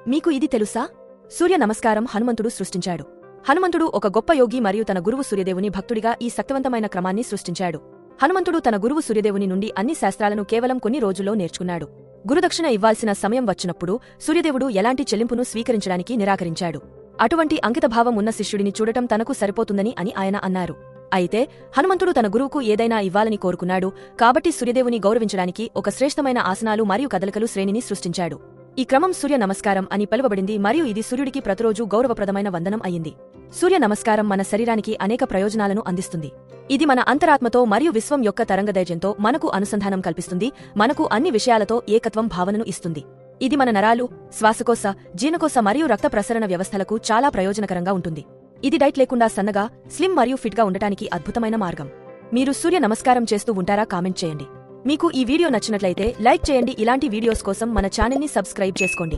మీకు ఇది తెలుసా? సూర్య నమస్కారం హనుమంతుడు సృష్టించాడు. హనుమంతుడు ఒక గొప్ప యోగి మరియు తన గురువు సూర్యదేవుని భక్తుడిగా ఈ శక్తివంతమైన క్రమాన్ని సృష్టించాడు. హనుమంతుడు తన గురువు సూర్యదేవుని నుండి అన్ని శాస్త్రాలను కేవలం కొన్ని రోజుల్లో నేర్చుకున్నాడు. గురుదక్షిణ ఇవ్వాల్సిన సమయం వచ్చినప్పుడు సూర్యదేవుడు ఎలాంటి చెల్లింపును స్వీకరించడానికి నిరాకరించాడు. అటువంటి అంకితభావం ఉన్న శిష్యుడిని చూడటం తనకు సరిపోతుందని అని ఆయన అన్నారు. అయితే హనుమంతుడు తన గురువుకు ఏదైనా ఇవ్వాలని కోరుకున్నాడు. కాబట్టి సూర్యదేవుని గౌరవించడానికి ఒక శ్రేష్టమైన ఆసనాలు మరియు కదలికలు శ్రేణిని సృష్టించాడు. ఈ క్రమం సూర్య నమస్కారం అని పిలువబడింది మరియు ఇది సూర్యుడికి ప్రతిరోజు గౌరవప్రదమైన వందనం అయింది. సూర్య నమస్కారం మన శరీరానికి అనేక ప్రయోజనాలను అందిస్తుంది. ఇది మన అంతరాత్మతో మరియు విశ్వం యొక్క తరంగదైర్ఘ్యంతో మనకు అనుసంధానం కల్పిస్తుంది, మనకు అన్ని విషయాలతో ఏకత్వం భావనను ఇస్తుంది. ఇది మన నరాలు, శ్వాసకోశ, జీర్ణకోశ మరియు రక్త ప్రసరణ వ్యవస్థలకు చాలా ప్రయోజనకరంగా ఉంటుంది. ఇది డైట్ లేకుండా సన్నగా, స్లిమ్ మరియు ఫిట్గా ఉండటానికి అద్భుతమైన మార్గం. మీరు సూర్య నమస్కారం చేస్తూ ఉంటారా? కామెంట్ చేయండి. మీకు ఈ వీడియో నచ్చినట్లయితే లైక్ చేయండి. ఇలాంటి వీడియోస్ కోసం మన ఛానల్ని సబ్స్క్రైబ్ చేసుకోండి.